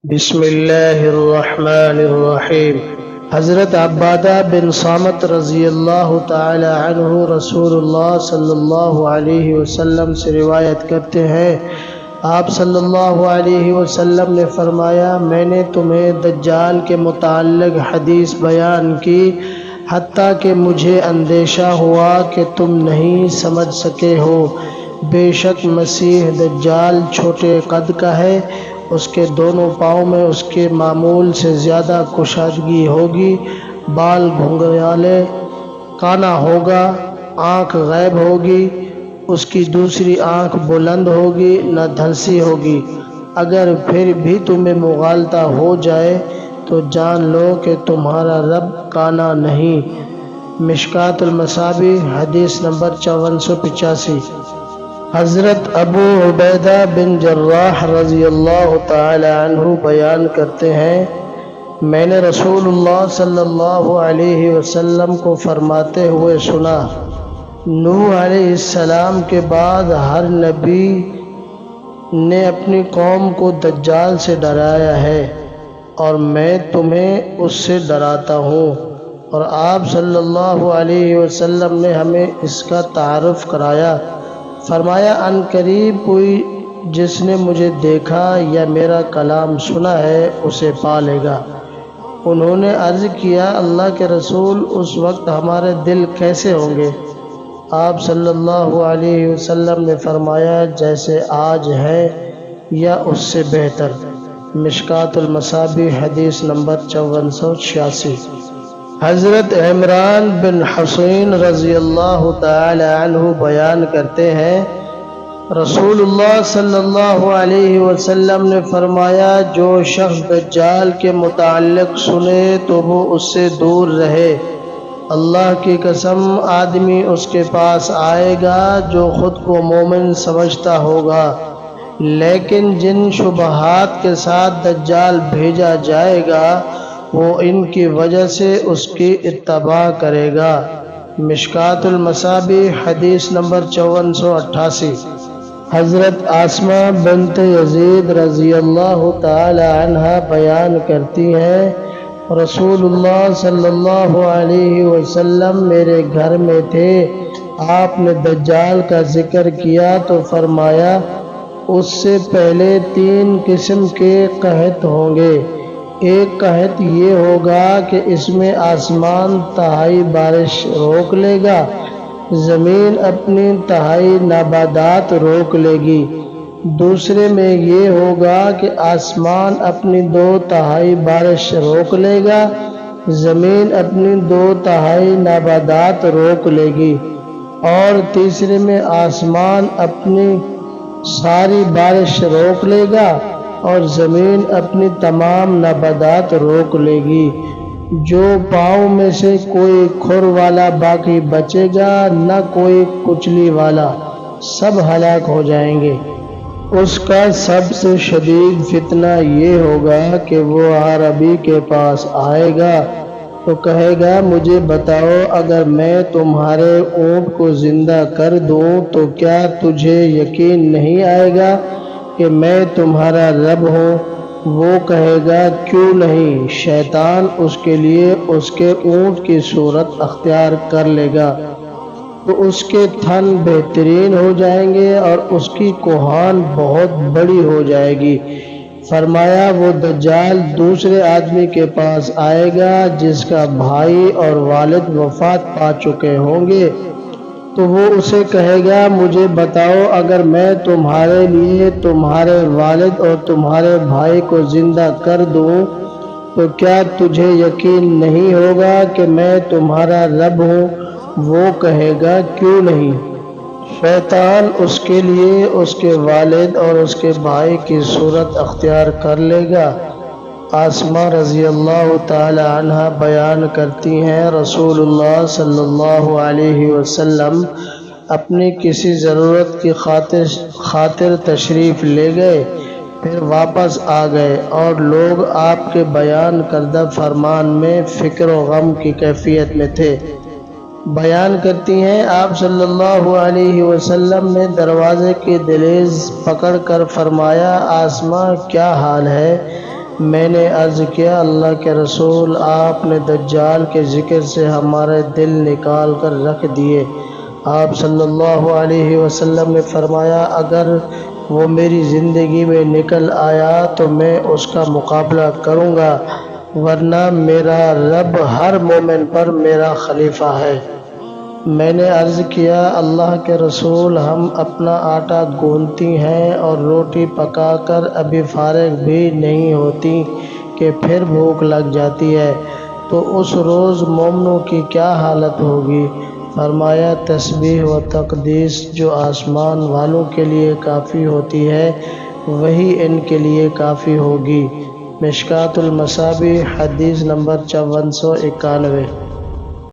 بسم اللہ الرحمن الرحیم۔ حضرت عبادہ بن صامت رضی اللہ تعالی عنہ رسول اللہ صلی اللہ علیہ وسلم سے روایت کرتے ہیں، آپ صلی اللہ علیہ وسلم نے فرمایا، میں نے تمہیں دجال کے متعلق حدیث بیان کی، حتیٰ کہ مجھے اندیشہ ہوا کہ تم نہیں سمجھ سکے ہو۔ بے شک مسیح دجال چھوٹے قد کا ہے، اس کے دونوں پاؤں میں اس کے معمول سے زیادہ کشادگی ہوگی، بال گھنگھرالے، کانا ہوگا، آنکھ غائب ہوگی، اس کی دوسری آنکھ بلند ہوگی نہ دھنسی ہوگی۔ اگر پھر بھی تمہیں مغالطہ ہو جائے تو جان لو کہ تمہارا رب کانا نہیں۔ مشکوٰۃ المصابیح حدیث نمبر 5485۔ حضرت ابو عبیدہ بن جراح رضی اللہ تعالی عنہ بیان کرتے ہیں، میں نے رسول اللہ صلی اللہ علیہ وسلم کو فرماتے ہوئے سنا، نوح علیہ السلام کے بعد ہر نبی نے اپنی قوم کو دجال سے ڈرایا ہے، اور میں تمہیں اس سے ڈراتا ہوں۔ اور آپ صلی اللہ علیہ وسلم نے ہمیں اس کا تعارف کرایا، فرمایا، ان قریب کوئی جس نے مجھے دیکھا یا میرا کلام سنا ہے اسے پا لے گا۔ انہوں نے عرض کیا، اللہ کے رسول، اس وقت ہمارے دل کیسے ہوں گے؟ آپ صلی اللہ علیہ وسلم نے فرمایا، جیسے آج ہے یا اس سے بہتر۔ مشکوٰۃ المصابیح حدیث نمبر 5486۔ حضرت عمران بن حسین رضی اللہ تعالی عنہ بیان کرتے ہیں، رسول اللہ صلی اللہ علیہ وسلم نے فرمایا، جو شخص دجال کے متعلق سنے تو وہ اس سے دور رہے۔ اللہ کی قسم، آدمی اس کے پاس آئے گا جو خود کو مومن سمجھتا ہوگا، لیکن جن شبہات کے ساتھ دجال بھیجا جائے گا وہ ان کی وجہ سے اس کی اتباع کرے گا۔ مشکوٰۃ المصابیح حدیث نمبر 5488۔ حضرت آسمہ بنت یزید رضی اللہ تعالی عنہا بیان کرتی ہیں، رسول اللہ صلی اللہ علیہ وسلم میرے گھر میں تھے، آپ نے دجال کا ذکر کیا تو فرمایا، اس سے پہلے 3 قسم کے قحط ہوں گے۔ ایک قحط یہ ہوگا کہ اس میں آسمان تہائی بارش روک لے گا، زمین اپنی تہائی نباتات روک لے گی۔ دوسرے میں یہ ہوگا کہ آسمان اپنی 2/3 بارش روک لے گا، زمین اپنی 2/3 نباتات روک لے گی۔ اور تیسرے میں آسمان اپنی ساری بارش روک لے گا اور زمین اپنی تمام نباتات روک لے گی۔ جو پاؤں میں سے کوئی کھر والا باقی بچے گا نہ کوئی کچلی والا، سب ہلاک ہو جائیں گے۔ اس کا سب سے شدید فتنہ یہ ہوگا کہ وہ عربی کے پاس آئے گا تو کہے گا، مجھے بتاؤ، اگر میں تمہارے اونٹ کو زندہ کر دوں تو کیا تجھے یقین نہیں آئے گا کہ میں تمہارا رب ہوں؟ وہ کہے گا، کیوں نہیں؟ شیطان اس کے لیے اس کے اونٹ کی صورت اختیار کر لے گا تو اس کے تھن بہترین ہو جائیں گے اور اس کی کوہان بہت بڑی ہو جائے گی۔ فرمایا، وہ دجال دوسرے آدمی کے پاس آئے گا جس کا بھائی اور والد وفات پا چکے ہوں گے، تو وہ اسے کہے گا، مجھے بتاؤ، اگر میں تمہارے لیے تمہارے والد اور تمہارے بھائی کو زندہ کر دوں تو کیا تجھے یقین نہیں ہوگا کہ میں تمہارا رب ہوں؟ وہ کہے گا، کیوں نہیں؟ شیطان اس کے لیے اس کے والد اور اس کے بھائی کی صورت اختیار کر لے گا۔ آسمہ رضی اللہ تعالی عنہا بیان کرتی ہیں، رسول اللہ صلی اللہ علیہ وسلم اپنی کسی ضرورت کی خاطر تشریف لے گئے، پھر واپس آ گئے اور لوگ آپ کے بیان کردہ فرمان میں فکر و غم کی کیفیت میں تھے۔ بیان کرتی ہیں، آپ صلی اللہ علیہ وسلم نے دروازے کی دہلیز پکڑ کر فرمایا، آسمہ کیا حال ہے؟ میں نے عرض کیا اللہ کے رسول، آپ نے دجال کے ذکر سے ہمارے دل نکال کر رکھ دیے۔ آپ صلی اللہ علیہ وسلم نے فرمایا، اگر وہ میری زندگی میں نکل آیا تو میں اس کا مقابلہ کروں گا، ورنہ میرا رب ہر مومن پر میرا خلیفہ ہے۔ میں نے عرض کیا اللہ کے رسول، ہم اپنا آٹا گوندتی ہیں اور روٹی پکا کر ابھی فارغ بھی نہیں ہوتی کہ پھر بھوک لگ جاتی ہے، تو اس روز مومنوں کی کیا حالت ہوگی؟ فرمایا تسبیح و تقدیس جو آسمان والوں کے لیے کافی ہوتی ہے وہی ان کے لیے کافی ہوگی۔ مشکوٰۃ المصابیح حدیث نمبر 5491۔